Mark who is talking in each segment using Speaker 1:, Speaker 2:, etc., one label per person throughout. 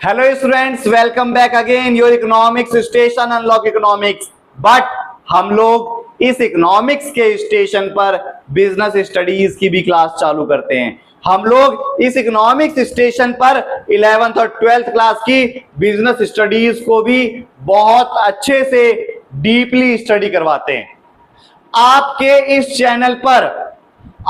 Speaker 1: Hello students, welcome back again your economics station Unlock Economics। But हम लोग इस economics के स्टेशन पर बिजनेस स्टडीज की भी क्लास चालू करते हैं। हम लोग इस इकोनॉमिक्स स्टेशन पर 11th और 12th क्लास की बिजनेस स्टडीज को भी बहुत अच्छे से डीपली स्टडी करवाते हैं। आपके इस चैनल पर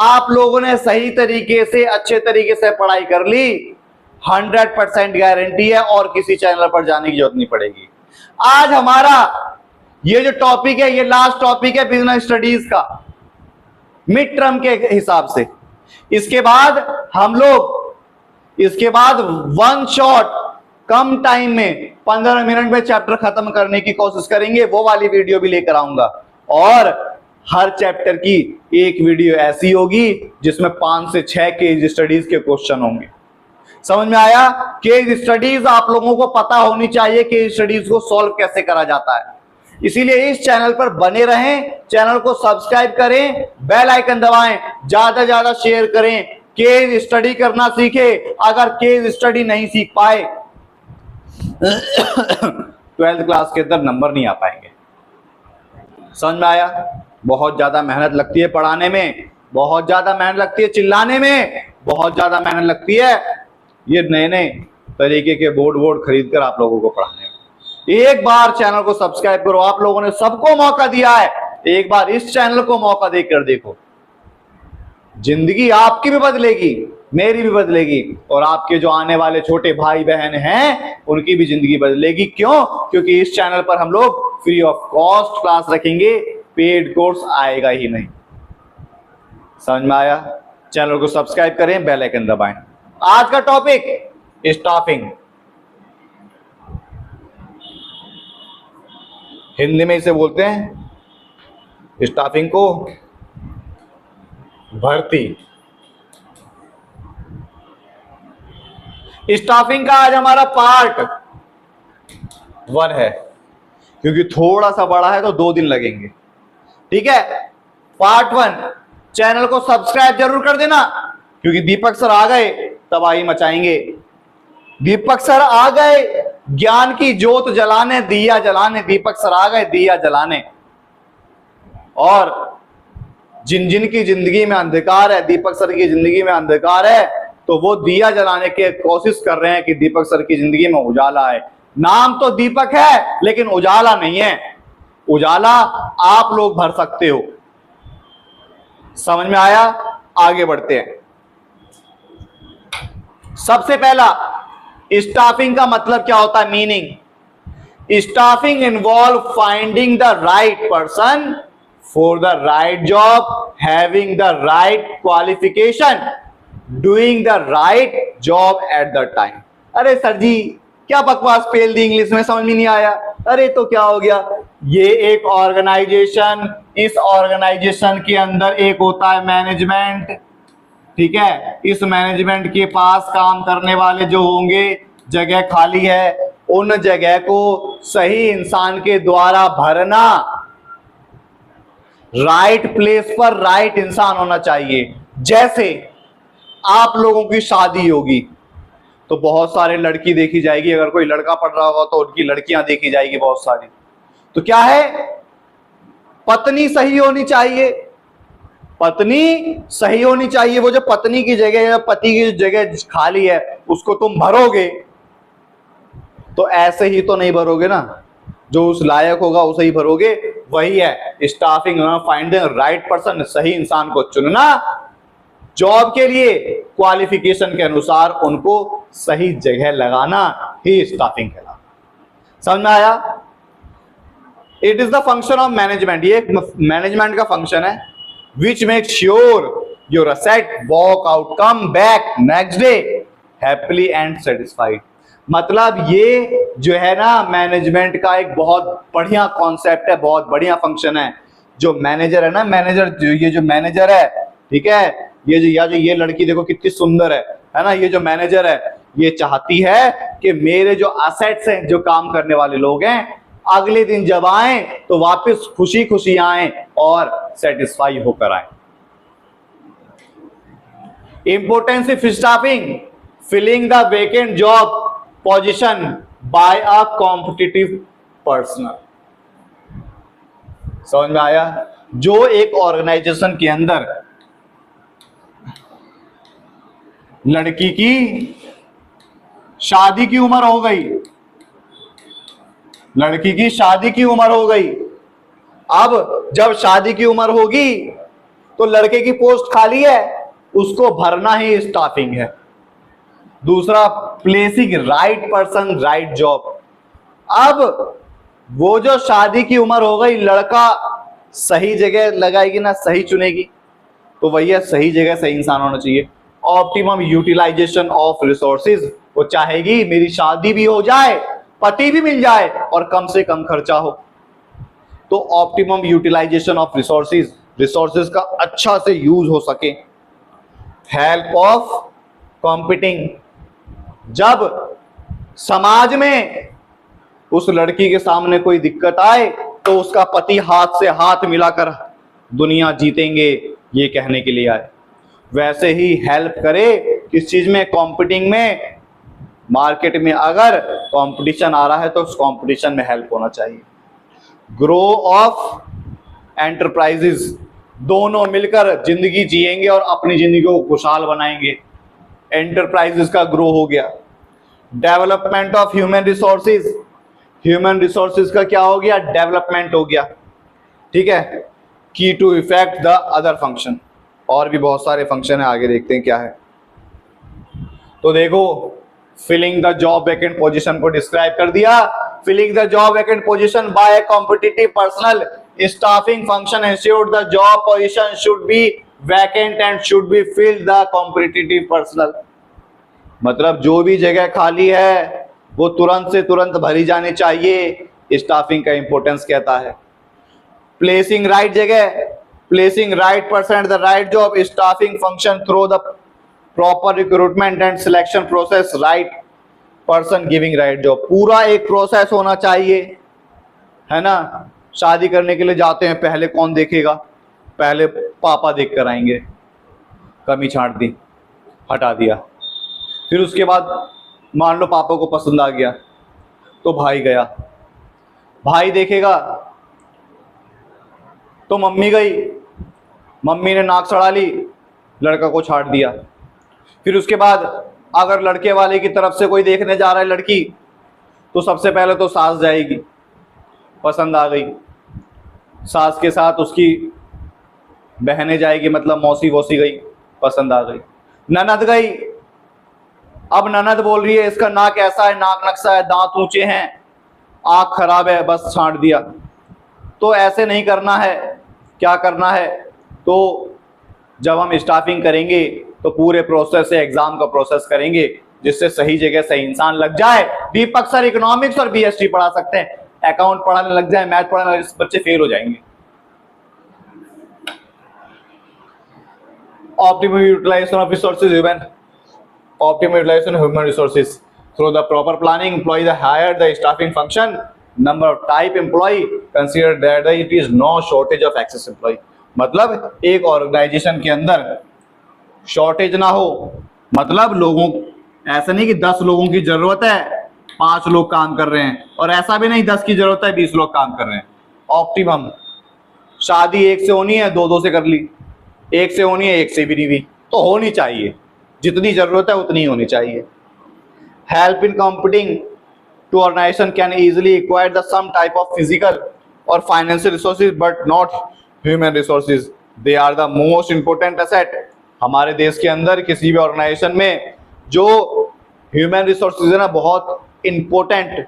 Speaker 1: आप लोगों ने सही तरीके से अच्छे तरीके से पढ़ाई कर ली, 100% गारंटी है और किसी चैनल पर जाने की जरूरत नहीं पड़ेगी। आज हमारा ये जो टॉपिक है, ये लास्ट टॉपिक है बिजनेस स्टडीज का मिड टर्म के हिसाब से। इसके बाद हम लोग वन शॉट कम टाइम में 15 मिनट में चैप्टर खत्म करने की कोशिश करेंगे। वो वाली वीडियो भी लेकर आऊंगा और हर चैप्टर की एक वीडियो ऐसी होगी जिसमें 5 से 6 केस स्टडीज के क्वेश्चन होंगे। समझ में आया? केस स्टडीज आप लोगों को पता होनी चाहिए, केस स्टडीज को सॉल्व कैसे करा जाता है। इसीलिए इस चैनल पर बने रहें, चैनल को सब्सक्राइब करें, बेल आइकन दबाएं, ज्यादा ज्यादा शेयर करें, केस स्टडी करना सीखे। अगर केस स्टडी नहीं सीख पाए 12th क्लास के अंदर नंबर नहीं आ पाएंगे। समझ में आया? बहुत ज्यादा मेहनत लगती है पढ़ाने में, बहुत ज्यादा मेहनत लगती है चिल्लाने में, बहुत ज्यादा मेहनत लगती है ये नए नए तरीके के बोर्ड खरीद कर आप लोगों को पढ़ाने में। एक बार चैनल को सब्सक्राइब करो। आप लोगों ने सबको मौका दिया है, एक बार इस चैनल को मौका देकर देखो। जिंदगी आपकी भी बदलेगी, मेरी भी बदलेगी और आपके जो आने वाले छोटे भाई बहन हैं उनकी भी जिंदगी बदलेगी। क्यों? क्योंकि इस चैनल पर हम लोग फ्री ऑफ कॉस्ट क्लास रखेंगे, पेड कोर्स आएगा ही नहीं। समझ में आया? चैनल को सब्सक्राइब करें, बेल आइकन दबाएं। आज का टॉपिक स्टाफिंग। हिंदी में इसे बोलते हैं स्टाफिंग को भर्ती। स्टाफिंग का आज हमारा पार्ट 1 है, क्योंकि थोड़ा सा बड़ा है तो 2 दिन लगेंगे। ठीक है, पार्ट 1। चैनल को सब्सक्राइब जरूर कर देना, क्योंकि दीपक सर आ गए तबाही मचाएंगे। दीपक सर आ गए ज्ञान की जोत जलाने, दिया जलाने। दीपक सर आ गए दिया जलाने। और जिन जिन की जिंदगी में अंधकार है, दीपक सर की जिंदगी में अंधकार है, तो वो दिया जलाने की कोशिश कर रहे हैं कि दीपक सर की जिंदगी में उजाला है। नाम तो दीपक है लेकिन उजाला नहीं है। उजाला आप लोग भर सकते हो। समझ में आया? आगे बढ़ते हैं। सबसे पहला, स्टाफिंग का मतलब क्या होता है? Meaning. Staffing involve finding the right person for the right job, having the right qualification, doing the right job at the time. अरे सर जी क्या बकवास पेल दी, इंग्लिश में समझ में नहीं आया। अरे तो क्या हो गया? ये एक ऑर्गेनाइजेशन, इस ऑर्गेनाइजेशन के अंदर एक होता है मैनेजमेंट। ठीक है, इस मैनेजमेंट के पास काम करने वाले जो होंगे, जगह खाली है, उन जगह को सही इंसान के द्वारा भरना। राइट प्लेस पर राइट इंसान होना चाहिए। जैसे आप लोगों की शादी होगी तो बहुत सारे लड़की देखी जाएगी, अगर कोई लड़का पढ़ रहा होगा तो उनकी लड़कियां देखी जाएगी बहुत सारी। तो क्या है? पत्नी सही होनी चाहिए, पत्नी सही होनी चाहिए। वो जो पत्नी की जगह या पति की जगह खाली है उसको तुम भरोगे तो ऐसे ही तो नहीं भरोगे ना, जो उस लायक होगा उसे ही भरोगे। वही है staffing, find the right person, सही इंसान को चुनना, जॉब के लिए क्वालिफिकेशन के अनुसार उनको सही जगह लगाना ही स्टाफिंग कहलाता। समझ में आया? It is the function of management. ये मैनेजमेंट का फंक्शन है which makes sure your asset walk out come back next day happily and satisfied। मतलब ये जो है ना मैनेजमेंट का एक बहुत बढ़िया कॉन्सेप्ट है, बहुत बढ़िया फंक्शन है। जो मैनेजर है ना, ये जो मैनेजर है, ठीक है, ये लड़की देखो कितनी सुंदर है ना। ये जो मैनेजर है ये चाहती है कि मेरे जो असेट्स हैं, जो काम करने वाले लोग हैं, अगले दिन जब आए तो वापस खुशी खुशी आए और सेटिस्फाई होकर आए। Importance of staffing, filling the vacant job position by a competitive person. समझ में आया? जो एक ऑर्गेनाइजेशन के अंदर लड़की की शादी की उम्र हो गई, लड़की की शादी की उम्र हो गई, अब जब शादी की उम्र होगी तो लड़के की पोस्ट खाली है, उसको भरना ही स्टाफिंग है। दूसरा, placing right person right job. अब वो जो शादी की उम्र हो गई, लड़का सही जगह लगाएगी ना, सही चुनेगी, तो वही है सही जगह सही इंसान होना चाहिए। ऑप्टिमम यूटिलाइजेशन ऑफ रिसोर्सेज, वो चाहेगी मेरी शादी भी हो जाए, पति भी मिल जाए और कम से कम खर्चा हो। तो optimum utilization of resources, resources का अच्छा से यूज हो सके। हेल्प ऑफ कॉम्पिटिंग, जब समाज में उस लड़की के सामने कोई दिक्कत आए तो उसका पति हाथ से हाथ मिलाकर दुनिया जीतेंगे, ये कहने के लिए आए। वैसे ही हेल्प करे किस चीज में? कॉम्पिटिंग में। मार्केट में अगर कंपटीशन आ रहा है तो उस कंपटीशन में हेल्प होना चाहिए। ग्रो ऑफ एंटरप्राइजेस, दोनों मिलकर जिंदगी जिएंगे और अपनी जिंदगी को खुशहाल बनाएंगे। एंटरप्राइजेस का ग्रो हो गया। Development of human resources, human resources का क्या हो गया? डेवलपमेंट हो गया। ठीक है। Key to effect the other function, और भी बहुत सारे फंक्शन है, आगे देखते हैं क्या है। तो देखो, filling the job vacant position को डिस्क्राइब कर दिया। Filling the job vacant position by a competitive personal staffing function ensured the job position should be vacant and should be filled the competitive personal. मतलब जो भी जगह खाली है वो तुरंत से तुरंत भरी जानी चाहिए, स्टाफिंग का इंपॉर्टेंस कहता है। प्लेसिंग राइट जगह, placing right person at the right job, staffing function through the proper recruitment and selection process, right person giving right job. पूरा एक प्रोसेस होना चाहिए, है ना। शादी करने के लिए जाते हैं, पहले कौन देखेगा? पहले पापा देख कर आएंगे, कमी छांट दी, हटा दिया। फिर उसके बाद मान लो पापा को पसंद आ गया तो भाई गया, भाई देखेगा तो मम्मी गई, मम्मी ने नाक चढ़ा ली, लड़का को छाट दिया। फिर उसके बाद अगर लड़के वाले की तरफ से कोई देखने जा रहा है लड़की, तो सबसे पहले तो सास जाएगी, पसंद आ गई, सास के साथ उसकी बहनें जाएगी, मतलब मौसी वोसी गई, पसंद आ गई। ननद गई, अब ननद बोल रही है इसका नाक ऐसा है, नाक नक्शा है, दांत ऊंचे हैं, आंख खराब है, बस छांट दिया। तो ऐसे नहीं करना है। क्या करना है? तो जब हम स्टाफिंग करेंगे तो पूरे प्रोसेस से एग्जाम का प्रोसेस करेंगे, जिससे सही जगह सही इंसान लग जाए। दीपक सर इकोनॉमिक्स और बीएसटी पढ़ा सकते हैं, अकाउंट पढ़ाने लग जाए, मैथ पढ़ाने लग जाए, बच्चे फेल हो जाएंगे। Optimum utilization of resources, human optimum utilization of human resources through the proper planning. Employee hire the staffing function, number of type employee, consider that it is no shortage of access employee। मतलब एक organisation के अंदर shortage ना हो, मतलब लोगों, ऐसा नहीं कि 10 लोगों की जरूरत है, 5 लोग काम कर रहे हैं, और ऐसा भी नहीं 10 की जरूरत है 20 लोग काम कर रहे हैं। ऑप्टिमम, शादी एक से होनी है, 2 से कर ली, एक से होनी है, एक से भी नहीं हुई, तो होनी चाहिए, जितनी जरूरत है उतनी होनी चाहिए। Help in competing to organization can easily acquire the sum type of physical और financial resources but not human resources, they are the most important asset. हमारे देश के अंदर किसी भी ऑर्गेनाइजेशन में जो ह्यूमन रिसोर्सेज है ना, बहुत इंपॉर्टेंट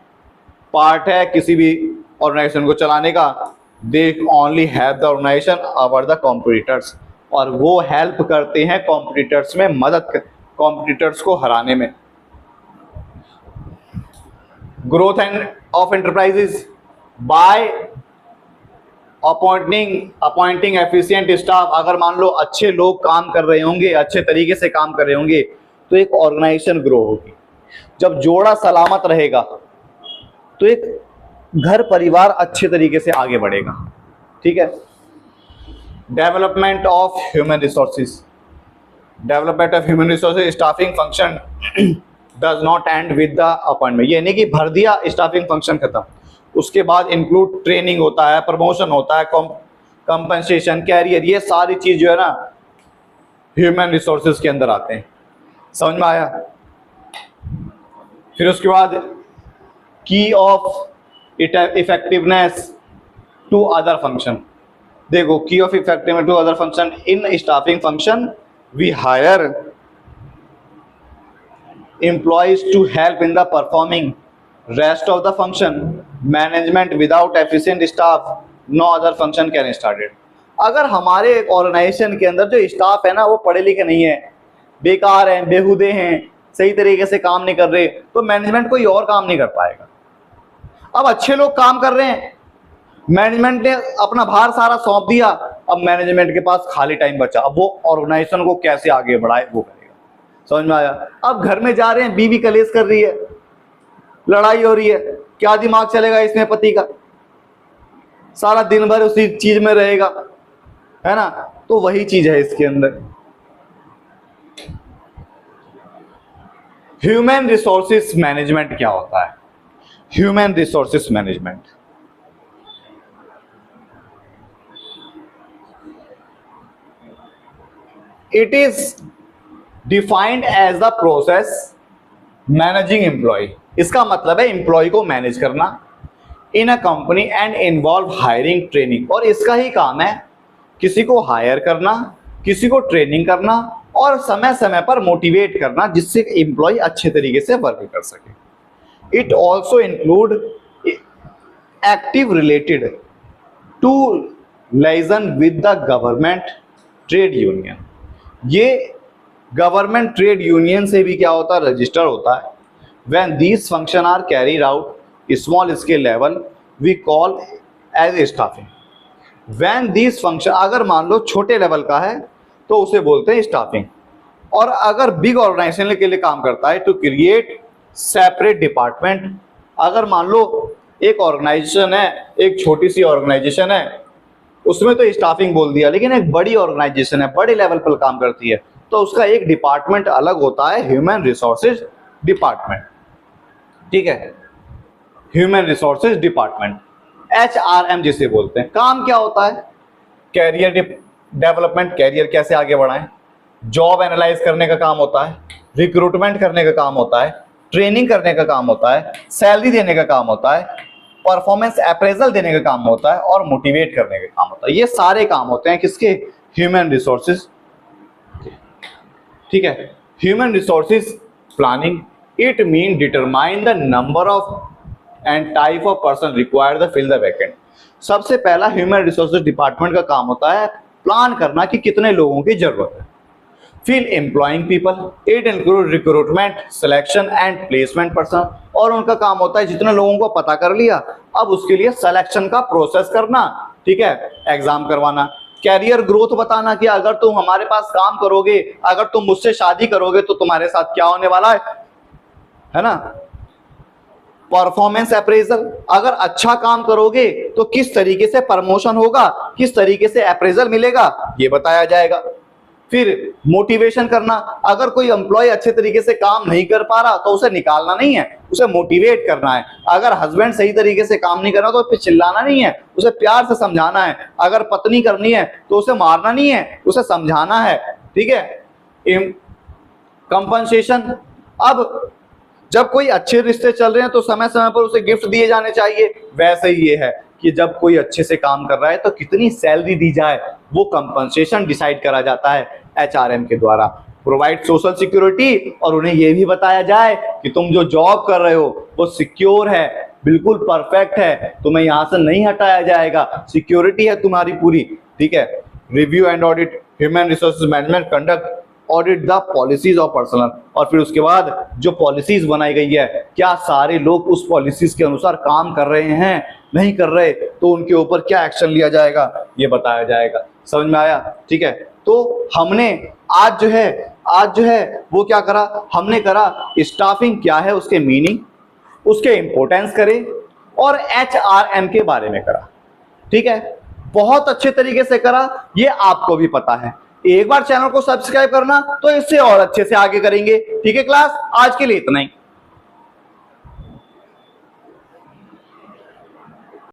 Speaker 1: पार्ट है किसी भी ऑर्गेनाइजेशन को चलाने का। They only have the organization our the competitors, और वो हेल्प करते हैं कॉम्पिटिटर्स में, मदद कॉम्पिटिटर्स को हराने में। Growth and of enterprises by appointing efficient staff. अगर मान लो अच्छे लोग काम कर रहे होंगे, अच्छे तरीके से काम कर रहे होंगे, तो एक ऑर्गेनाइजेशन ग्रो होगी। जब जोड़ा सलामत रहेगा तो एक घर परिवार अच्छे तरीके से आगे बढ़ेगा। ठीक है। Development of human resources, development of human resources staffing function does not and with the appointment, यानी कि भर दिया स्टाफिंग फंक्शन खत्म, उसके बाद इंक्लूड ट्रेनिंग होता है, प्रमोशन होता है, कंपनसेशन, कैरियर, ये सारी चीज जो है ना ह्यूमन रिसोर्सेज के अंदर आते हैं। समझ में आया? फिर उसके बाद key of effectiveness to other function. देखो, key of effectiveness to other function, in staffing function we hire employees to help in the performing rest of the function. Management without efficient staff, no other function can started. अगर हमारे organisation के अंदर जो staff है ना वो पढ़े लिखे नहीं है, बेकार हैं, बेहुदे हैं, सही तरीके से काम नहीं कर रहे, तो मैनेजमेंट कोई और काम नहीं कर पाएगा। अब अच्छे लोग काम कर रहे हैं, मैनेजमेंट ने अपना भार सारा सौंप दिया, अब मैनेजमेंट के पास खाली टाइम बचा, अब वो ऑर्गेनाइजेशन को कैसे आगे बढ़ाए वो करेगा। समझ में आया? अब घर में जा रहे हैं, बीवी कलेश कर रही है, लड़ाई हो रही है, क्या दिमाग चलेगा इसमें पति का? सारा दिन भर उसी चीज में रहेगा, है ना? तो वही चीज है इसके अंदर। ह्यूमन रिसोर्सेज मैनेजमेंट क्या होता है? Human resources management it is defined as the process managing employ. इसका मतलब है एम्प्लॉय को मैनेज करना in a company and involve hiring, training. और इसका ही काम है किसी को हायर करना, किसी को ट्रेनिंग करना और समय समय पर मोटिवेट करना, जिससे एम्प्लॉय अच्छे तरीके से वर्क कर सके। It also include active related to liaison with the government trade union. ये गवर्नमेंट ट्रेड यूनियन से भी क्या होता है? रजिस्टर होता है। When these function are carried out small scale level we call as staffing. When these function, अगर मान लो छोटे लेवल का है तो उसे बोलते हैं स्टाफिंग, और अगर बिग ऑर्गेनाइजेशन के लिए काम करता है टू क्रिएट सेपरेट डिपार्टमेंट। अगर मान लो एक ऑर्गेनाइजेशन है, एक छोटी सी ऑर्गेनाइजेशन है, उसमें तो स्टाफिंग बोल दिया, लेकिन एक बड़ी ऑर्गेनाइजेशन है, बड़े लेवल पर काम करती है, तो उसका एक डिपार्टमेंट अलग होता है, ह्यूमन रिसोर्सेज डिपार्टमेंट। ठीक है, ह्यूमन रिसोर्सेज डिपार्टमेंट, HRM जिसे बोलते हैं। काम क्या होता है? कैरियर डेवलपमेंट, कैरियर कैसे आगे बढ़ाएं, जॉब एनालाइज करने का काम होता है, रिक्रूटमेंट करने का काम होता है, ट्रेनिंग करने का काम होता है, सैलरी देने का काम होता है, परफॉर्मेंस अप्रेजल देने का काम होता है और मोटिवेट करने का काम होता है। ये सारे काम होते हैं किसके? Human resources. ठीक है, human resources planning, it mean determine the number of and type of person required the fill the vacant. सबसे पहला ह्यूमन रिसोर्सेज डिपार्टमेंट का काम होता है प्लान करना कि कितने लोगों की जरूरत है। फिर employing people, it include recruitment, selection and placement person. और उनका काम होता है जितने लोगों को पता कर लिया, अब उसके लिए सिलेक्शन का प्रोसेस करना, ठीक है, एग्जाम करवाना। कैरियर ग्रोथ बताना कि अगर तुम हमारे पास काम करोगे, अगर तुम मुझसे शादी करोगे तो तुम्हारे साथ क्या होने वाला है ना। परफॉर्मेंस अप्रेजल, अगर अच्छा काम करोगे तो किस तरीके से प्रमोशन होगा, किस तरीके से अप्रेजल मिलेगा, ये बताया जाएगा। फिर मोटिवेशन करना, अगर कोई एम्प्लॉय अच्छे तरीके से काम नहीं कर पा रहा तो उसे निकालना नहीं है, उसे मोटिवेट करना है। अगर हस्बैंड सही तरीके से काम नहीं कर रहा तो उस पर चिल्लाना नहीं है, उसे प्यार से समझाना है। अगर पत्नी करनी है तो उसे मारना नहीं है, उसे समझाना है। ठीक है। कंपनसेशन, अब जब कोई अच्छे रिश्ते चल रहे हैं तो समय समय पर उसे गिफ्ट दिए जाने चाहिए। वैसे ही ये है कि जब कोई अच्छे से काम कर रहा है तो कितनी सैलरी दी जाए, वो कंपनसेशन डिसाइड करा जाता है HRM के द्वारा। प्रोवाइड सोशल सिक्योरिटी, और उन्हें यह भी बताया जाए कि तुम जो जॉब कर रहे हो वो सिक्योर है, बिल्कुल परफेक्ट है, तुम्हें यहाँ से नहीं हटाया जाएगा, सिक्योरिटी है तुम्हारी पूरी। ठीक है। Review and audit, human resources management conduct audit the policies of personal. और फिर उसके बाद जो पॉलिसीज बनाई गई है, क्या सारे लोग उस पॉलिसीज के अनुसार काम कर रहे हैं, नहीं कर रहे तो उनके ऊपर क्या एक्शन लिया जाएगा, ये बताया जाएगा। समझ में आया? ठीक है। तो हमने आज जो है वो क्या करा, हमने करा स्टाफिंग क्या है, उसके मीनिंग, उसके इंपॉर्टेंस करे, और HRM के बारे में करा। ठीक है, बहुत अच्छे तरीके से करा, ये आपको भी पता है। एक बार चैनल को सब्सक्राइब करना तो इससे और अच्छे से आगे करेंगे। ठीक है क्लास, आज के लिए इतना ही।